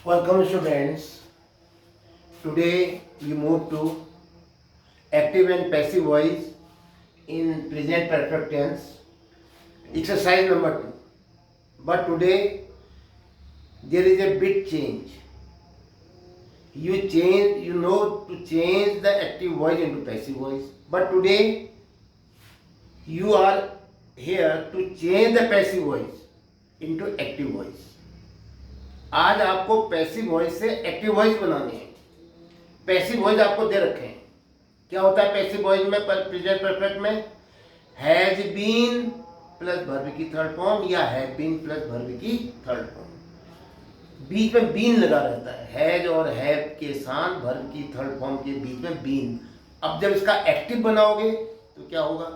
Welcome students. Today we move to active and passive voice in present perfect tense. Exercise number 2. But today there is a bit change. You know to change the active voice into passive voice. But today you are here to change the passive voice into active voice. आज आपको passive voice से active voice बनानी है. Passive voice आपको दे रखे हैं. क्या होता है पैसिव वॉइस में, प्रेजेंट परफेक्ट में? हैज बीन प्लस वर्ब की थर्ड फॉर्म या हैव बीन प्लस वर्ब की थर्ड फॉर्म. बीच में बीन लगा रहता है. हैज और हैव के साथ वर्ब की थर्ड फॉर्म के बीच में बीन. अब जब इसका एक्टिव बनाओगे तो क्या होगा?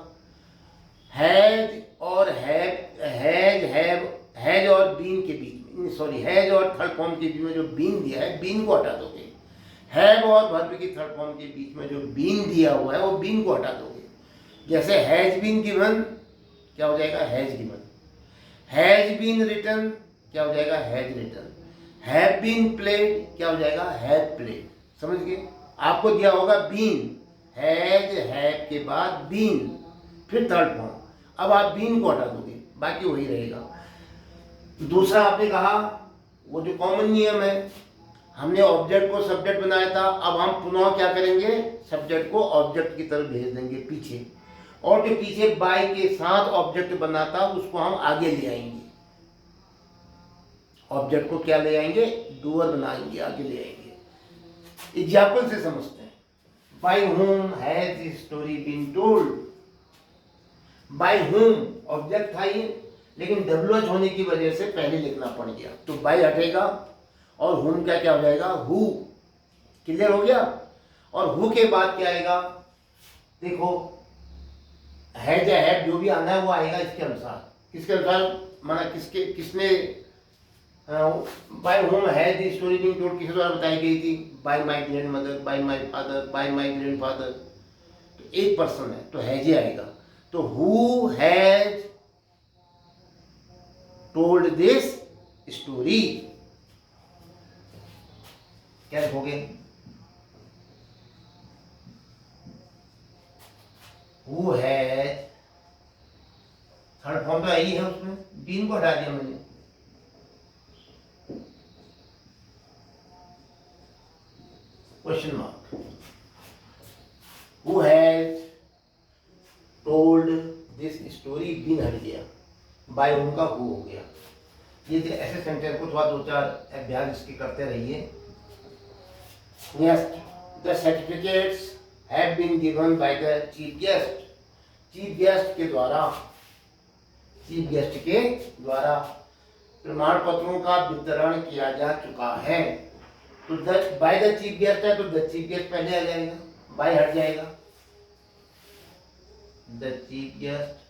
हैज और हैज और बीन के बीच में, सॉरी, हैज और थर्ड फॉर्म के बीच में जो बीन दिया है, बीन को हटा दोगे. हैव और वर्ब की थर्ड फॉर्म के बीच में जो बीन दिया हुआ है वो बीन को हटा दोगे. जैसे हैज बीन गिवन क्या हो जाएगा? Has given. Has been written क्या हो जाएगा? Has written. Have been played क्या हो जाएगा? Have played. समझ गए? आपको दिया होगा बीन, हैज हैव के बाद बीन, फिर थर्ड फॉर्म. अब आप बीन को हटा दोगे, बाकी वही रहेगा. दूसरा आपने कहा वो जो कॉमन नियम है, हमने ऑब्जेक्ट को सब्जेक्ट बनाया था, अब हम पुनः क्या करेंगे? सब्जेक्ट को ऑब्जेक्ट की तरफ भेज देंगे पीछे, और जो पीछे बाय के साथ ऑब्जेक्ट बना था उसको हम आगे ले आएंगे. ऑब्जेक्ट को क्या ले आएंगे? डूअर बनाएंगे, आगे ले आएंगे. एग्जाम्पल से समझते हैं. By whom has this story been told. By whom object था ये, लेकिन WH होने की वजह से पहले लिखना पड़ गया, तो बाय हटेगा और whom का क्या हो जाएगा? हु. क्लियर हो गया? और हु के बाद क्या आएगा? देखो, हैज या हैव जो भी आना है वो आएगा इसके अनुसार. किसके अनुसार? माना किसने by whom has the story been told किसके द्वारा बताई गई थी? By my grandmother, by my father, by my grandfather. तो एक पर्सन है तो हैज ही आएगा. तो who has told this story. क्या लिखोगे? हु हैज, थर्ड फॉर्म तो यही है, उसमें बीन को हटा दिया मैंने. Question mark. Who has told this story, been हट गया, बाय होम का हु हो गया. ये ऐसे सेंटेंस को थोड़ा दो चार अभ्यास इसके करते रहिए. Next, the certificates have been given by the chief guest. Chief guest के द्वारा प्रमाण पत्रों का वितरण किया जा चुका है. तो बाय द चीफ गेस्ट है तो द चीफ गेस्ट पहले आ जाएगा, बाय हट जाएगा. द चीफ गेस्ट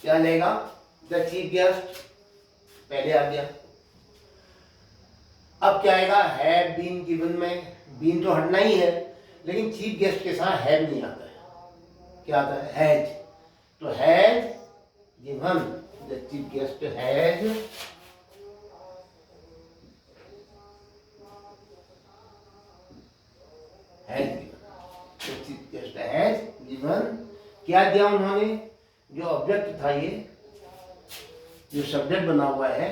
क्या लेगा? द चीफ गेस्ट पहले आ गया. अब क्या आएगा? हैव बीन गिवन में बीन तो हटना ही है, लेकिन चीफ गेस्ट के साथ हैव नहीं आता है. क्या आता है? हैज. तो has given, the chief guest has chief guest has given. क्या दिया उन्होंने? जो ऑब्जेक्ट था, ये जो सब्जेक्ट बना हुआ है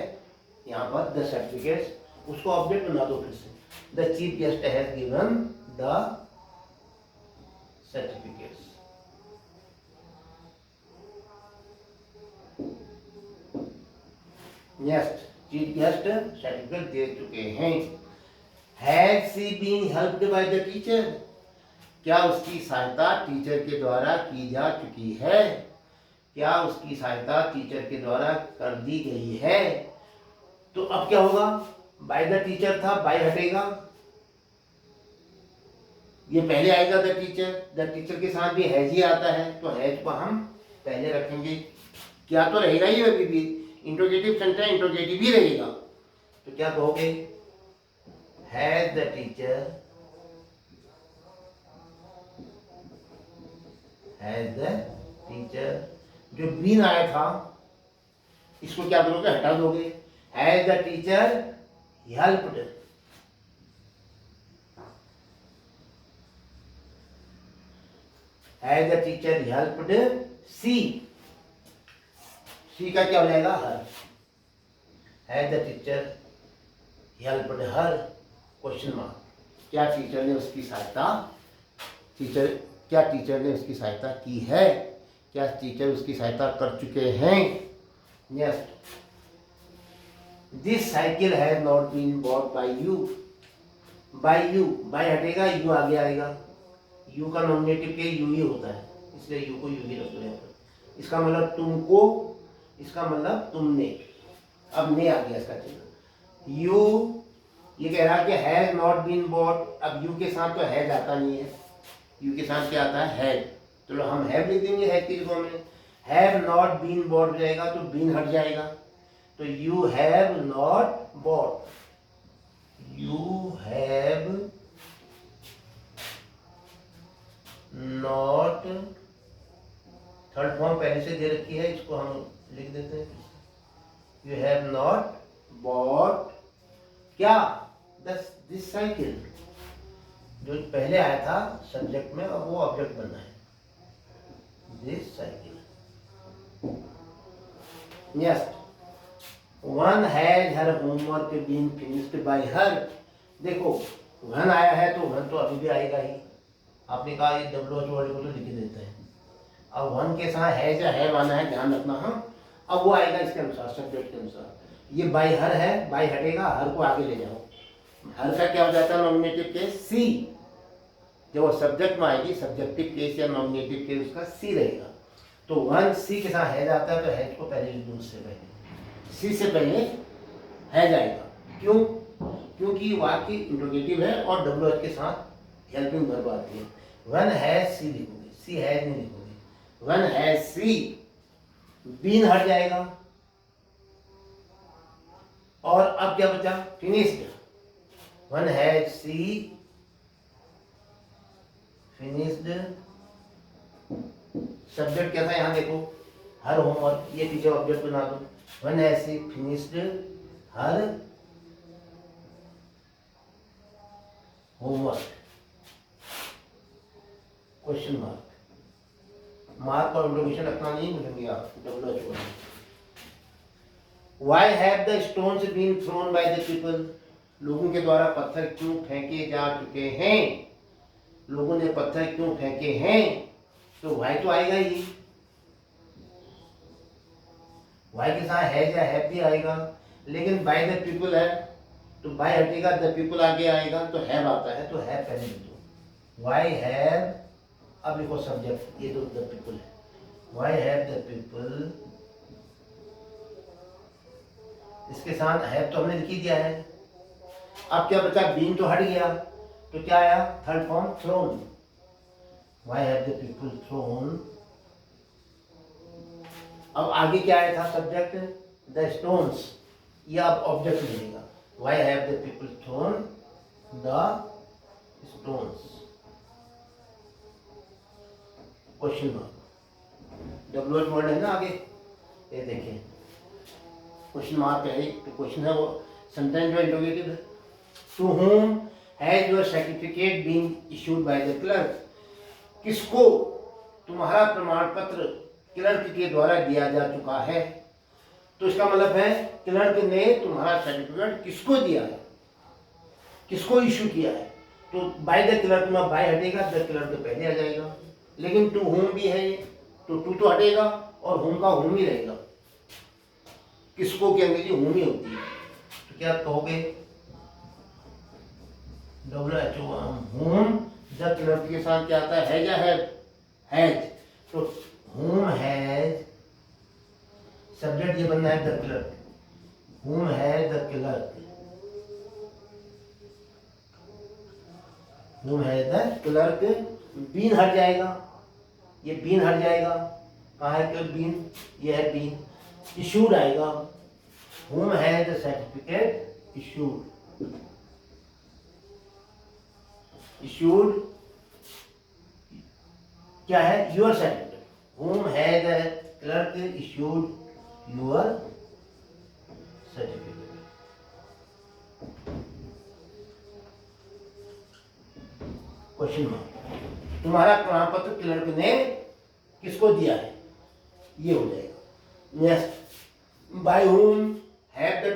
यहाँ पर, द सर्टिफिकेट्स, उसको ऑब्जेक्ट बना दो फिर से. The chief guest has given the certificates. Next, chief guest certificate दे चुके हैं. Has she been helped by the teacher. क्या उसकी सहायता टीचर के द्वारा की जा चुकी है? क्या उसकी सहायता टीचर के द्वारा कर दी गई है? तो अब क्या होगा? बाय द टीचर था, बाय हटेगा, ये पहले आएगा द टीचर. द टीचर के साथ भी हैज ही आता है, तो हैज को हम पहले रखेंगे. क्या तो रहेगा ही अभी भी, इंट्रोगेटिव सेंटेंस इंट्रोगेटिव ही रहेगा. तो क्या कहोगे? Has the teacher, has the teacher जो बीन आया था इसको क्या करोगे, हटा दोगे। Has the teacher helped, has the teacher helped she, she का क्या हो जाएगा, her. Has the teacher helped her, question mark, क्या टीचर ने उसकी सहायता, टीचर क्या टीचर ने उसकी सहायता की है, क्या टीचर उसकी सहायता कर चुके हैं। Next, this cycle has not been bought by you, by you, by हटेगा यू आगे आएगा, यू का नॉमिनेटिव के यू ही होता है, इसलिए यू को यू ही रख दो। इसका मतलब तुमको, इसका मतलब तुमने, अब ने आ गया इसका चिन्ह। यू, ये कह रहा कि हैज नॉट बीन बॉट, अब यू के साथ तो हैज आता नहीं है, यू के साथ क्या आता है, हैज, तो हम हैव लिख देंगे हैज की जगह में। हैव नॉट बीन बॉट हो जाएगा तो बीन हट जाएगा, तो you have not bought, you have not, third form पहले से दे रखी है, इसको हम लिख देते हैं। यू हैव नॉट बॉट क्या, दिस साइकिल, जो पहले आया था सब्जेक्ट में अब वो ऑब्जेक्ट बनना है, this cycle. Next, one has her homework been finished by her, देखो वन आया है तो वन तो अभी भी आएगा ही, आपने कहा ये डब्ल्यू वर्ड को तो लिख देते हैं। अब वन के साथ है या है माना है, ध्यान रखना। हाँ, अब वो आएगा इसके अनुसार, सब्जेक्ट के अनुसार। ये बाय हर है, बाय हटेगा, हर को आगे ले जाओ। हर का क्या हो जाता है नॉमिनेटिव केस, सी, जब वो सब्जेक्ट में आएगी सब्जेक्टिव केस या नॉमिनेटिव केस उसका सी रहेगा। तो वन सी के साथ हैज आता है तो हैज को पहले लिख दो, उससे पहले सी से पहले हैज आएगा। क्यों? क्योंकि वाक्य इंट्रोगेटिव है और डब्ल्यू एच के साथ हेल्पिंग वर्ब आती है। वन हैज सी लिखोगे, सी हैज नहीं लिखोगे। वन हैज सी, बीन हट जाएगा और अब क्या बचा, finished. One has she finished, subject क्या था यहाँ देखो, हर होमवर्क, ये पीछे ऑब्जेक्ट बना दो। One has she finished her homework, question mark. Mark और इंट्रोगेशन रखना नहीं भूलेंगे आप, W H. Why have the stones been thrown by the people? लोगों के द्वारा पत्थर क्यों फेंके जा चुके हैं, लोगों ने पत्थर क्यों फेंके हैं, तो why तो आएगा ही, why के साथ है या have भी आएगा, लेकिन by the people है तो by हटेगा, the people आगे आएगा तो have आता है, तो have पहले लिख दो। why have, अब लिखो सब्जेक्ट, ये तो the people है। why have the people, इसके साथ हैव तो हमने लिख ही दिया है। अब क्या बचा, बीन तो हट गया, तो क्या आया, third form thrown. Why have the people thrown, अब आगे क्या आया था सब्जेक्ट, द स्टोन्स, ये अब ऑब्जेक्ट मिलेगा। Why have the people thrown the stones, question mark. W H word है ना आगे, ये देखिए क्वेश्चन मार्क है, तो क्वेश्चन है वो, सेंटेंस जो इंट्रोगेटिव है। To whom has your certificate been issued by the clerk, किसको तुम्हारा प्रमाण पत्र क्लर्क के द्वारा दिया जा चुका है, तो इसका मतलब है क्लर्क ने तुम्हारा सर्टिफिकेट किसको दिया है, किसको इशू किया है। तो बाय द क्लर्क में बाय हटेगा, द क्लर्क पहले आ जाएगा, लेकिन टू होम भी है ये, तो टू तो हटेगा और होम का होम ही रहेगा। किसको की अंग्रेजी होम ही होती है, तो क्या कहोगे, W H O, whom, the clerk के साथ क्या आता है या हैज, तो होम हैज, सब्जेक्ट ये बनना है the clerk, whom has the clerk, whom has the clerk, been हट जाएगा, ये बीन हट जाएगा, कहाँ है क्लर्क, बीन, ये है बीन, इशूड आएगा, whom has the certificate issued, issued क्या है, your certificate, whom has the clerk issued your certificate. Question mark, तुम्हारा प्रमाण पत्र क्लर्क ने किसको दिया है, ये हो जाएगा। Next, by whom have the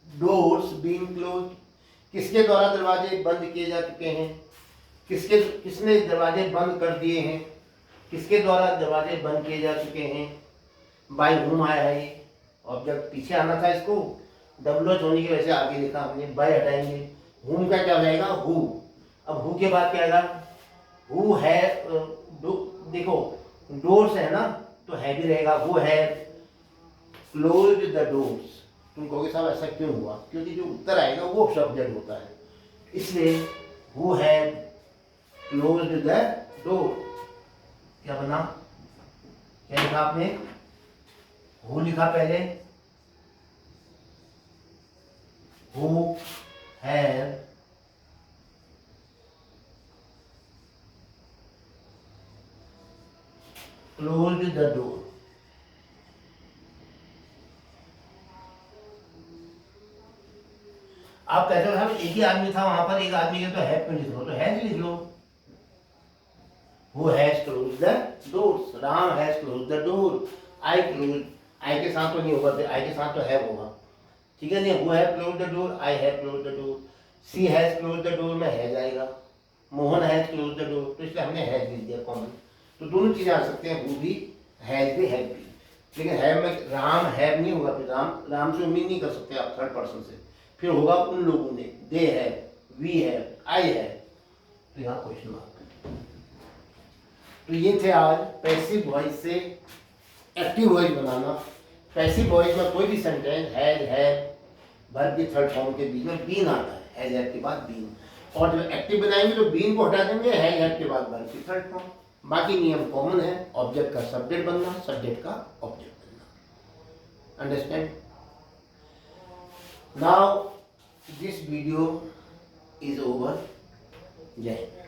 doors been closed, किसके द्वारा दरवाजे बंद किए जा चुके हैं, किसने दरवाजे बंद कर दिए हैं, किसके द्वारा दरवाजे बंद किए जा चुके हैं। बाय whom आया है ये, ऑब्जेक्ट पीछे आना था, इसको डबल एच होने की वजह से आगे लिखा हमने, बाय हटाएंगे, whom का क्या हो जाएगा who। अब who के बाद क्या आएगा, who है, देखो डोर्स है ना तो है भी रहेगा, who है क्लोज्ड द डोर्स। तुम कहोगे साहब ऐसा क्यों हुआ, क्योंकि जो उत्तर आएगा वो सब्जेक्ट होता है, इसलिए who है क्लोज्ड द डोर। क्या बना, क्या लिखा आपने, who लिखा पहले, who have closed the door। आप कहते हो साहब एक ही आदमी था वहां पर, एक आदमी के तो है क्यों लिख लो, तो हैज लिख लो। Who has closed the doors? Ram has closed the door। I closed, I के साथ तो नहीं होगा, I के साथ तो have होगा, ठीक है नहीं। Who have closed the door? I have closed the door। She has closed the door में है जाएगा, Mohan has closed the door, तो इसलिए हमने has लिख दिया कॉमन। तो दोनों चीजें आ सकते हैं, who भी has भी have भी, लेकिन have में राम have नहीं होगा, फिर राम से उम्मीद नहीं कर सकते आप थर्ड पर्सन से, फिर होगा उन लोगों ने, दे है, वी है, आई है, तो यहाँ क्वेश्चन मार्क। तो ये थे आज पैसिव वॉइस से एक्टिव वॉइस बनाना। पैसिव वॉइस में कोई भी सेंटेंस हैज है वर्ब की थर्ड फॉर्म के बीच में बीन आता है, हैज हैव के बाद बीन, और जब एक्टिव बनाएंगे तो बीन को हटा देंगे, हैज हैव के बाद वर्ब की थर्ड फॉर्म। बाकी नियम कॉमन है, ऑब्जेक्ट का सब्जेक्ट बनना, सब्जेक्ट का ऑब्जेक्ट बनना। Understand? Now this video is over. Jai Hind.